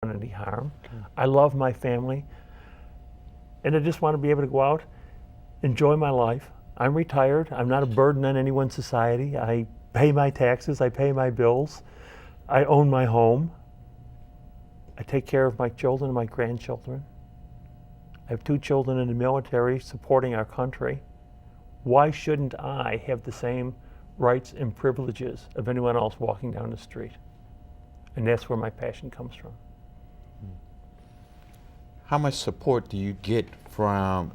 want any harm. I love my family, and I just want to be able to go out, enjoy my life. I'm retired. I'm not a burden on anyone's society. I pay my taxes. I pay my bills. I own my home. I take care of my children and my grandchildren. I have 2 children in the military supporting our country. Why shouldn't I have the same rights and privileges of anyone else walking down the street? And that's where my passion comes from. How much support do you get from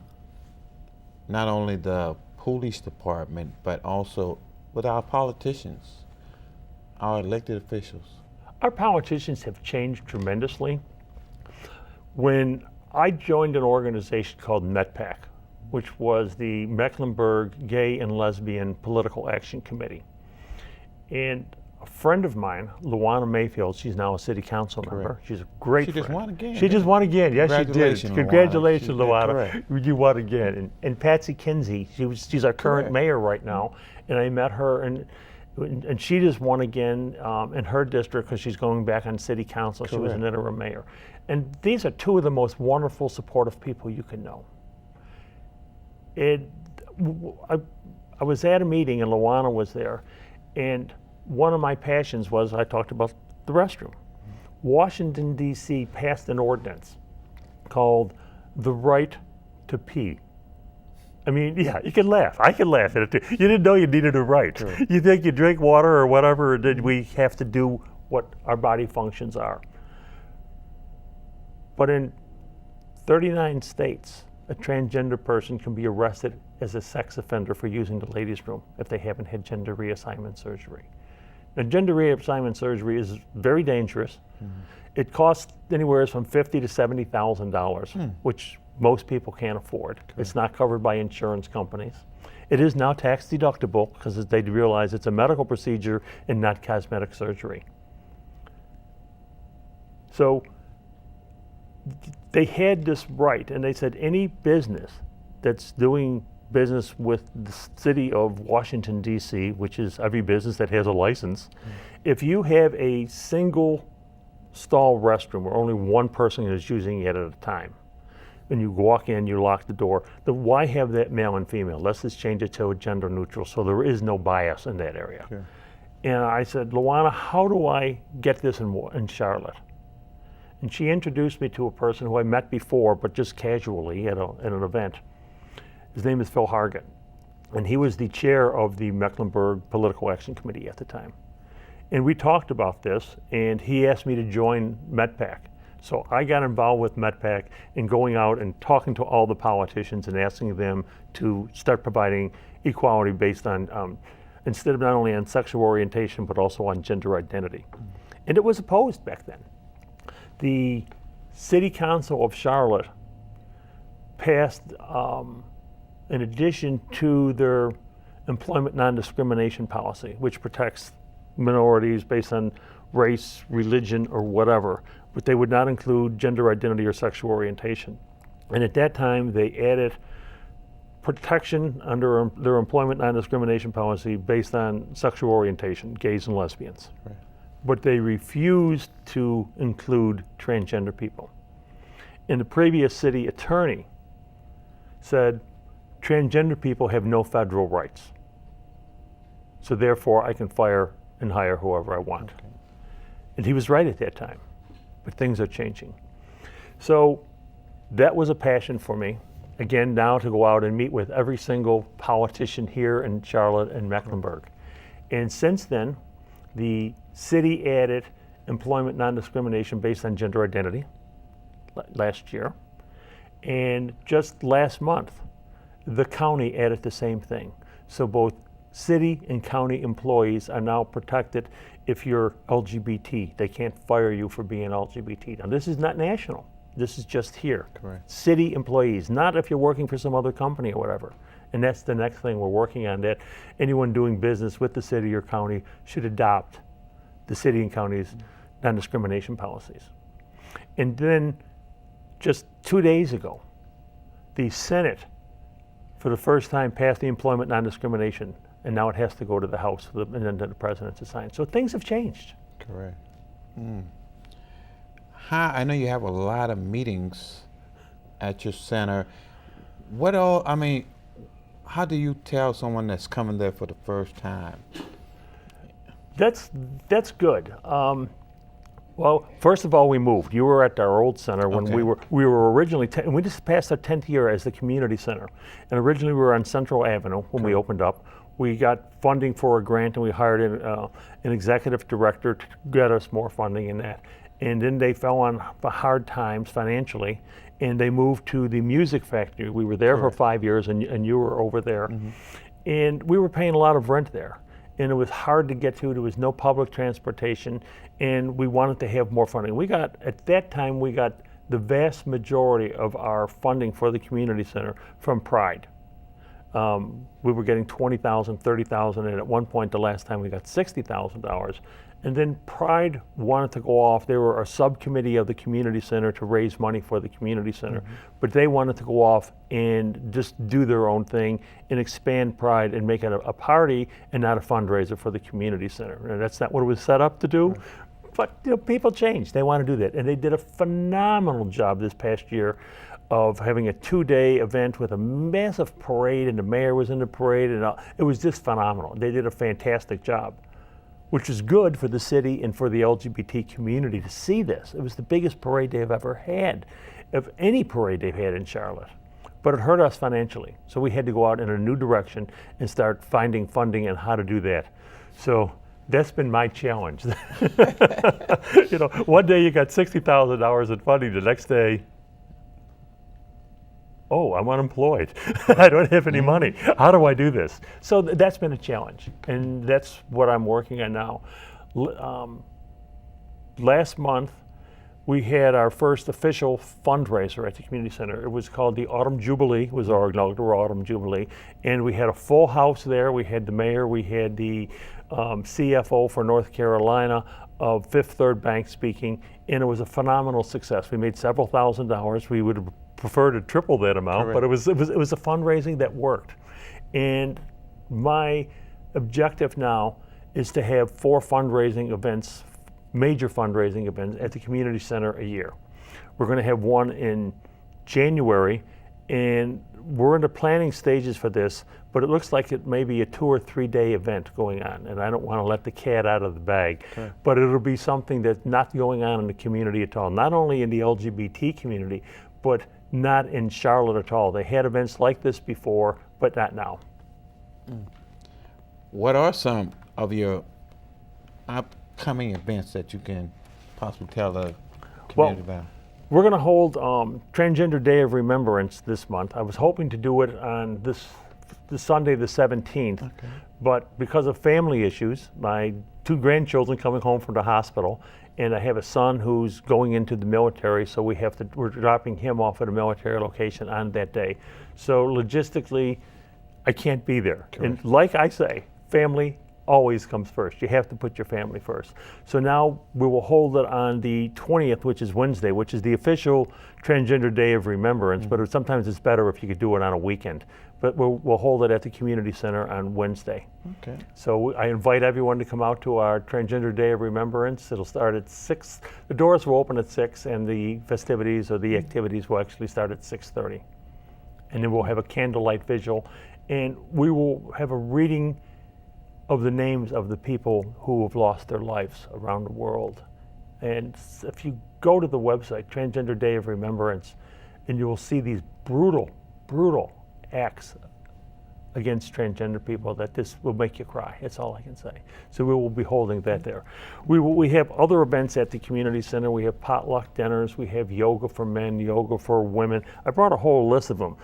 not only the police department, but also with our politicians, our elected officials? Our politicians have changed tremendously. When I joined an organization called METPAC, which was the Mecklenburg Gay and Lesbian Political Action Committee. And a friend of mine, Luana Mayfield, she's now a city council member. She's a great friend. She just won again. She just won again. Yes, she did. Congratulations, Congratulations, Luana. Luana. You won again. And Patsy Kinsey, she's our current mayor right now. And I met her, and she just won again in her district because she's going back on city council. She was an interim mayor. And these are 2 of the most wonderful, supportive people you can know. I was at a meeting and Luana was there, and one of my passions was, I talked about the restroom. Washington, D.C. passed an ordinance called the right to pee. I mean, yeah, you can laugh. I can laugh at it too. You didn't know you needed a right. Sure. You think you drink water or whatever, or did we have to do what our body functions are? But in 39 states, a transgender person can be arrested as a sex offender for using the ladies' room if they haven't had gender reassignment surgery. Now, gender reassignment surgery is very dangerous. It costs anywhere from $50,000 to $70,000, which most people can't afford. It's not covered by insurance companies. It is now tax deductible because they realize it's a medical procedure and not cosmetic surgery. So they had this right, and they said any business that's doing business with the city of Washington, D.C., which is every business that has a license, if you have a single stall restroom where only one person is using it at a time, and you walk in, you lock the door, then why have that male and female? Let's just change it to a gender neutral so there is no bias in that area. Sure. And I said, Luana, how do I get this in Charlotte? And she introduced me to a person who I met before, but just casually at an event. His name is Phil Hargett, and he was the chair of the Mecklenburg Political Action Committee at the time. And we talked about this, and he asked me to join METPAC. So I got involved with METPAC in going out and talking to all the politicians and asking them to start providing equality based on, instead of not only on sexual orientation, but also on gender identity. And it was opposed back then. The City Council of Charlotte passed, in addition to their employment non-discrimination policy, which protects minorities based on race, religion, or whatever, but they would not include gender identity or sexual orientation. And at that time, they added protection under their employment non-discrimination policy based on sexual orientation, gays and lesbians. Right. But they refused to include transgender people. And the previous city attorney said, transgender people have no federal rights. So therefore, I can fire and hire whoever I want. Okay. And he was right at that time, but things are changing. So that was a passion for me. Again, now to go out and meet with every single politician here in Charlotte and Mecklenburg. And since then, the city added employment non-discrimination based on gender identity last year. And just last month, the county added the same thing. So both city and county employees are now protected if you're LGBT. They can't fire you for being LGBT. Now, this is not national. This is just here. Correct. City employees, not if you're working for some other company or whatever. And that's the next thing we're working on, that anyone doing business with the city or county should adopt the city and county's non-discrimination policies. And then just 2 days ago, the Senate, for the first time, passed the employment non-discrimination, and now it has to go to the House and then to the President to sign. So things have changed. Correct. I know you have a lot of meetings at your center. What all, I mean, how do you tell someone that's coming there for the first time? That's good. Well, first of all, we moved. You were at our old center when Okay. we were originally, and we just passed our 10th year as the community center. And originally we were on Central Avenue when we opened up. We got funding for a grant, and we hired an executive director to get us more funding in that. And then they fell on hard times financially, and they moved to the Music Factory. We were there for 5 years, and you were over there. And we were paying a lot of rent there. And it was hard to get to. There was no public transportation, and we wanted to have more funding. At that time, we got the vast majority of our funding for the community center from Pride. We were getting $20,000, $30,000, and at one point, the last time, we got $60,000. And then Pride wanted to go off. They were a subcommittee of the community center to raise money for the community center, but they wanted to go off and just do their own thing and expand Pride and make it a party and not a fundraiser for the community center. And that's not what it was set up to do. But people change. They want to do that, and they did a phenomenal job this past year of having a 2-day event with a massive parade, and the mayor was in the parade, and it was just phenomenal. They did a fantastic job, which is good for the city and for the LGBT community to see this. It was the biggest parade they've ever had, of any parade they've had in Charlotte. But it hurt us financially, so we had to go out in a new direction and start finding funding and how to do that. So that's been my challenge. One day you got $60,000 in funding, the next day, oh, I'm unemployed. I don't have any money. How do I do this? So that's been a challenge, and that's what I'm working on now. Last month, we had our first official fundraiser at the community center. It was called the Autumn Jubilee. It was our inaugural Autumn Jubilee, and we had a full house there. We had the mayor, we had the CFO for North Carolina of Fifth Third Bank speaking, and it was a phenomenal success. We made several $1,000s. We would prefer to triple that amount, but it was a fundraising that worked. And my objective now is to have 4 fundraising events, major fundraising events at the community center a year. We're going to have one in January, and we're in the planning stages for this, but it looks like it may be a 2 or 3 day event going on, and I don't want to let the cat out of the bag, but it'll be something that's not going on in the community at all, not only in the LGBT community, but not in Charlotte at all. They had events like this before, but not now. What are some of your upcoming events that you can possibly tell the community about? We're going to hold Transgender Day of Remembrance this month. I was hoping to do it on this Sunday the 17th, but because of family issues, my 2 grandchildren coming home from the hospital, and I have a son who's going into the military, so we're dropping him off at a military location on that day. So logistically, I can't be there. And like I say, family always comes first. You have to put your family first. So now we will hold it on the 20th, which is Wednesday, which is the official Transgender Day of Remembrance, but sometimes it's better if you could do it on a weekend. But we'll hold it at the community center on Wednesday. Okay. So I invite everyone to come out to our Transgender Day of Remembrance. It'll start at 6. The doors will open at 6, and the festivities or the activities will actually start at 6:30. And then we'll have a candlelight vigil, and we will have a reading of the names of the people who have lost their lives around the world. And if you go to the website, Transgender Day of Remembrance, and you will see these brutal, brutal acts against transgender people that this will make you cry. That's all I can say. So we will be holding that there. We have other events at the community center. We have potluck dinners. We have yoga for men, yoga for women. I brought a whole list of them.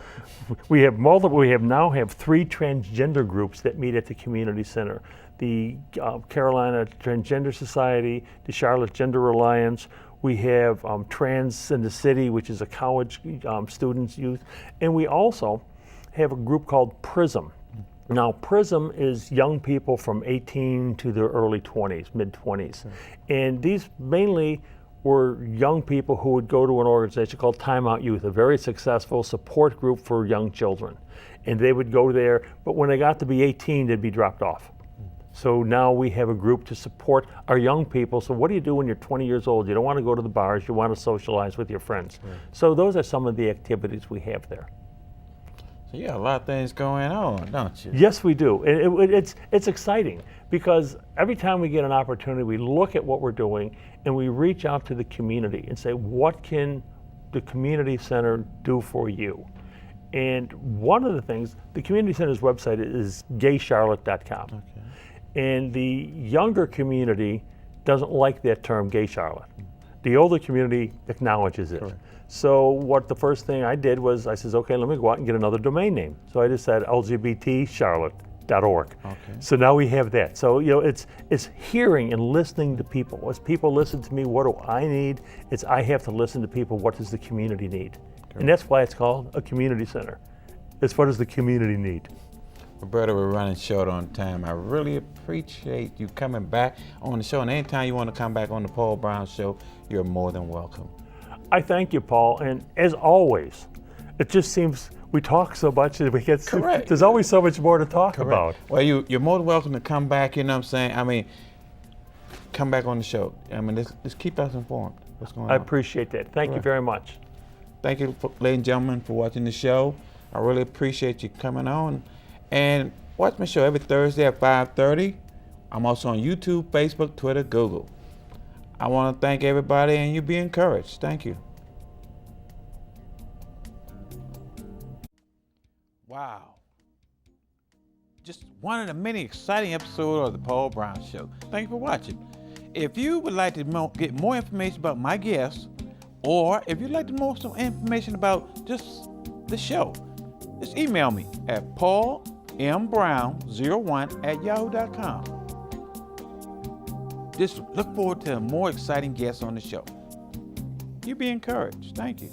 We have multiple. We now have 3 transgender groups that meet at the community center. The Carolina Transgender Society, the Charlotte Gender Alliance. We have Trans in the City, which is a college students, youth. And we also have a group called PRISM. Now, PRISM is young people from 18 to their early 20s, mid-20s. And these mainly were young people who would go to an organization called Time Out Youth, a very successful support group for young children. And they would go there, but when they got to be 18, they'd be dropped off. So now we have a group to support our young people. So what do you do when you're 20 years old? You don't want to go to the bars, you want to socialize with your friends. Right. So those are some of the activities we have there. So you got a lot of things going on, don't you? Yes, we do. It's exciting because every time we get an opportunity, we look at what we're doing and we reach out to the community and say, what can the community center do for you? And one of the things, the community center's website is gaycharlotte.com. Okay. And the younger community doesn't like that term, Gay Charlotte. The older community acknowledges it. Correct. So what the first thing I did was I says, okay, let me go out and get another domain name. So I just said LGBTcharlotte.org. Okay. So now we have that. So it's hearing and listening to people. As people listen to me, what do I need? It's I have to listen to people. What does the community need? And that's why it's called a community center. It's what does the community need? Roberta, we're running short on time. I really appreciate you coming back on the show. And anytime you want to come back on the Paul Brown Show, you're more than welcome. I thank you, Paul. And as always, it just seems we talk so much that we get. Correct. There's always so much more to talk about. Well, you're more than welcome to come back. You know what I'm saying? I mean, come back on the show. I mean, let's keep us informed. What's going on? I appreciate that. Thank you very much. Thank you, ladies and gentlemen, for watching the show. I really appreciate you coming on. And watch my show every Thursday at 5:30. I'm also on YouTube, Facebook, Twitter, Google. I want to thank everybody, and you be encouraged. Thank you. Wow. Just one of the many exciting episodes of the Paul Brown Show. Thank you for watching. If you would like to get more information about my guests, or if you'd like to know some information about just the show, just email me at paulmbrown01@yahoo.com. Just look forward to more exciting guests on the show. You be encouraged. Thank you.